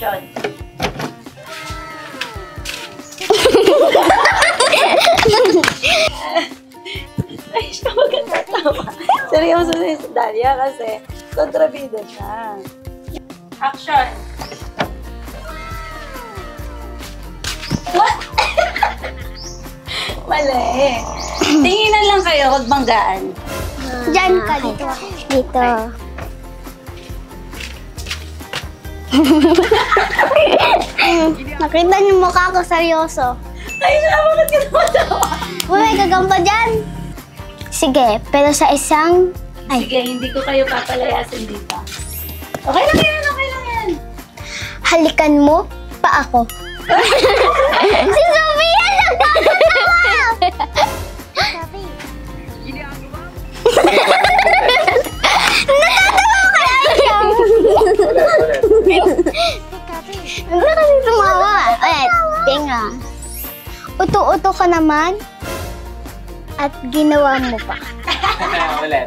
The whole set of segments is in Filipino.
Action. Ay, siya magkakatawa. Seryoso na si Dalia kasi kontrabida siya. Action. What? Mali. Tinginan lang kayo, huwag banggaan. Diyan ka, dito. Dito. Nakita niyo mukha ko seryoso. Ay, siya, bakit ka tumatawa? May gagamba dyan. Sige, pero sa isang... Ay. Sige, hindi ko kayo papalayasin dito. Okay lang yan, okay lang yan. Halikan mo pa ako. Si Sophia nagpapatawa! Natatawa ka Aisha! Hindi kasi tumawa. Ulit, tinga. Uto-uto ka naman at ginawa mo pa. Ulit.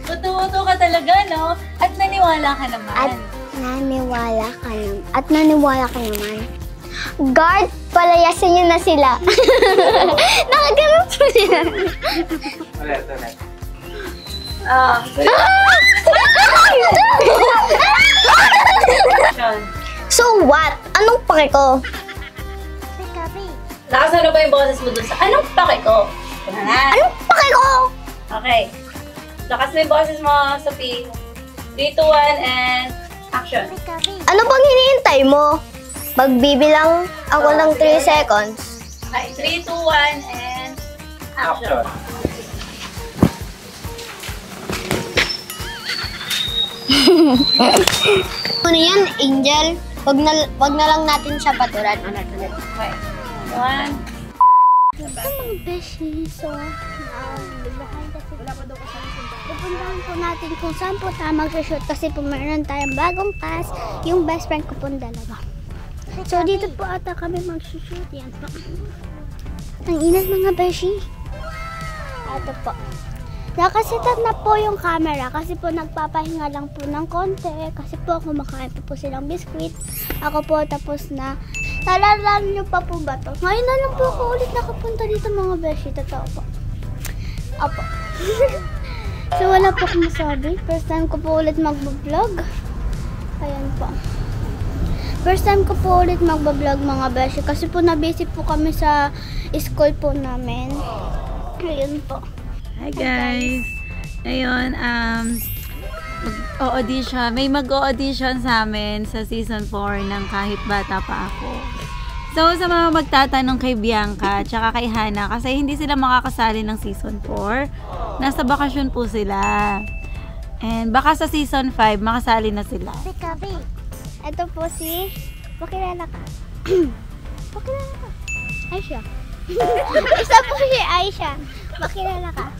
Uto-uto ka talaga, no? At naniwala ka naman. At naniwala ka naman. Guard, palayasin niyo na sila. Nakaganon po sila. Ulit. Action. So what? Anong pake ko? Lakas ano ba yung boses mo dun sa... Anong pake ko? Anong pake ko? Okay. Lakas mo yung boses mo, Sophie. 3, 2, 1, and action. Ano bang hinihintay mo? Magbibilang ako ng 3 seconds. Okay, 3, 2, 1, and action. Ano yan, Angel? Wag na lang natin siya paturan. Okay. 1. Mga beshi, so, pupuntahan po natin kung saan po tayo mag-shoot kasi po meron tayong bagong pass, yung best friend ko po dalawa. So, dito po ata kami mag-shoot. Yan po. Ang inat mga beshi. Ito po. Nakasitat na po yung camera kasi po nagpapahinga lang po ng konti kasi po kumakain po silang biskuit. Ako po tapos na. Nalala niyo pa po ba to? Ngayon na lang po ako ulit nakapunta dito mga beshi. Totoo po. Opo. So wala po akong masabi. First time ko po ulit mag-vlog. Ayan po. First time ko po ulit mag-vlog mga beshi kasi po na-busy po kami sa school po namin. Ayun po. Hi guys! Ngayon, mag-audition. May mag-audition sa amin sa season 4 ng Kahit Bata Pa Ako. So, sa mga magtatanong kay Bianca at kay Hana, kasi hindi sila makakasali ng season 4. Nasa bakasyon po sila. And baka sa season 5, makasali na sila. Ito po si... Pakilala ka. Pakilala ka. Aisha. Isa po si Aisha. Pakilala ka.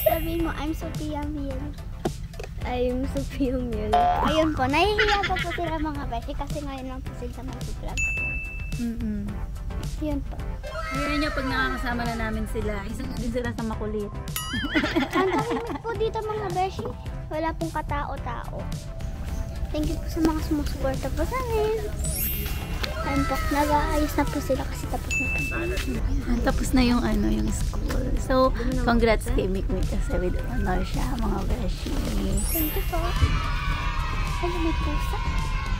Sabi mo, I'm Sophia Miel. I'm Sophia Miel. Ayun po, nahihiya pa po sila mga beshi kasi ngayon lang po sila mag-vlog. Yun po. Ngayon nyo, pag nakakasama na namin sila, isang din sila sa makulit. Ang tahimik po dito mga beshi. Wala pong katao-tao. Thank you po sa mga sumusuporta po sa amin. Ayun po, nag-aayos na po sila kasi tapos na po. Tapos na yung yung school. So, congrats kay Mikmik kasi with honor siya, mga beshi. Thank you po. Ano, may pusa?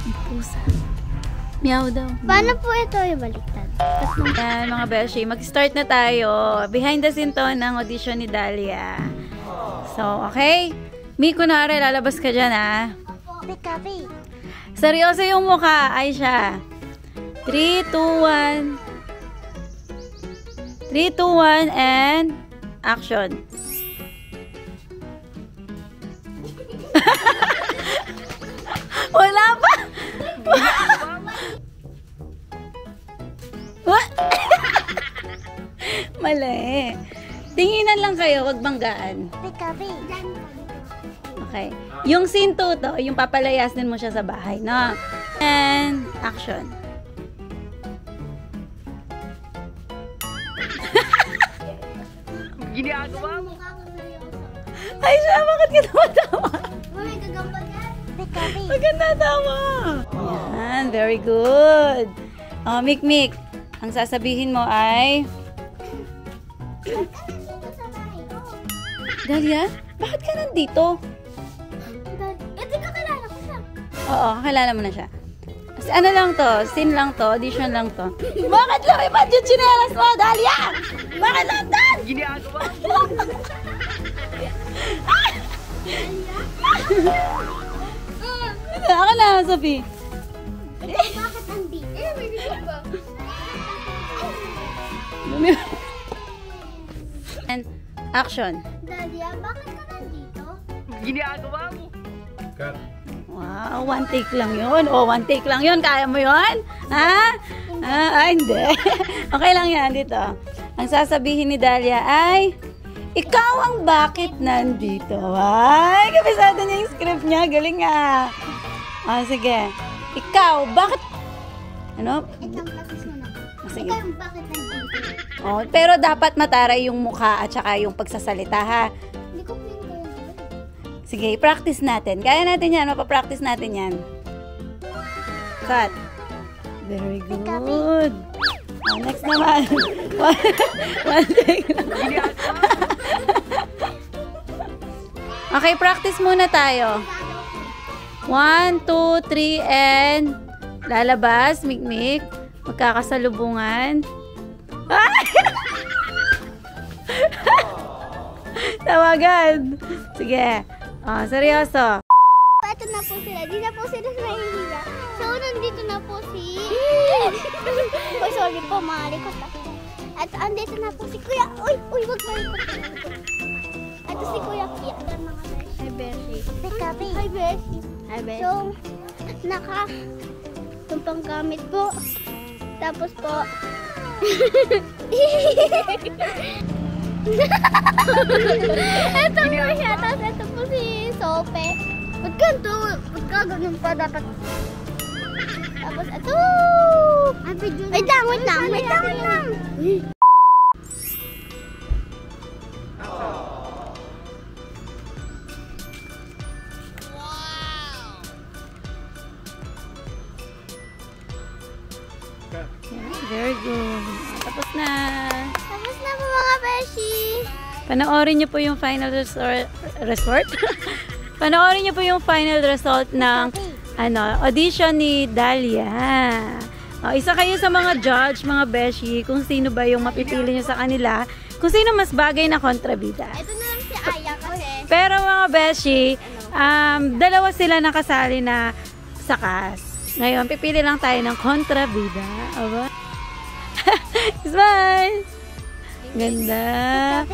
May pusa. Meow daw. Paano po ito yung baliktad? Yan, mga beshi. Mag-start na tayo. Behind the scene to ng audition ni Dalia. So, okay? Miko, kunwari, lalabas ka dyan, ha? Seryoso yung mukha, Aisha. 3, 2, 1. 3, 2, 1, and action. Wala pa! What? Mali. Tinginan lang kayo, wag banggaan. Okay. Yung scene 2 to, yung papalayasin mo siya sa bahay, no? And action. Ginagawa mo? Ay, siya, bakit ka tumatawa? May gagamba yan. Maganda, tama. Yan, very good. Oh, Mikmik, ang sasabihin mo ay... Dalia, bakit ka nandito? Hindi ka kilala ko siya. Oo, kakilala mo na siya. Ano lang to? Scene lang to? Audition lang to? Bakit lumipad yung chinelas mo, Dalia? Bakit nandun? Ginagawa mo. Ako na, Sophie. Bakit nandito? May video ba? And action. Dalia, bakit ka nandito? Ginagawa mo. Cut. Wow, one take lang yun. Oh, one take lang yun. Kaya mo yun? Ha? Hindi. Okay lang yan dito. Ang sasabihin ni Dalia ay, ikaw ang bakit nandito. Ay, kabisado niya yung script niya. Galing nga. Sige. Ikaw, bakit? Ano? Ito ang practice mo na. Sige. Ikaw yung bakit nandito? Oh, pero dapat mataray yung mukha at saka yung pagsasalita, ha? Hindi ko pinag Sige, practice natin. Kaya natin yan. Mapapractice natin yan. Cut. Very good. Oh, next naman. One take lang. Okay, practice muna tayo. 1, 2, 3, and lalabas, Mikmik. Magkakasalubungan. Tawagan. Sige. Seryoso. Ito na po sila. Di na po sila nahihila. So, nandito na po si... Uy, sorry po, malikot ako. At andito na po si Kuya. Uy, wag malikot. Ito si Kuya Kia. Hi, Beshi. Hi, Beshi. Hi, Beshi. So, itong panggamit po. Tapos po... Ito po siya. Tapos ito po si Sope. Ba't ganun pa dapat? Tapos ito. Wait lang. Very good. Tapos na. Tapos na po mga beshi. Panoorin niyo po yung final resort. Panoorin niyo po yung final result ng audition ni Dalia. Isa kayo sa mga judge, mga beshi, kung sino ba yung mapipili niyo sa kanila, kung sino mas bagay na kontrabida. Ito na lang si Aya kasi. Pero mga beshi, dalawa sila nakasali na sa cast. Ngayon, pipili lang tayo ng kontrabida. Aba? Smile! Ganda!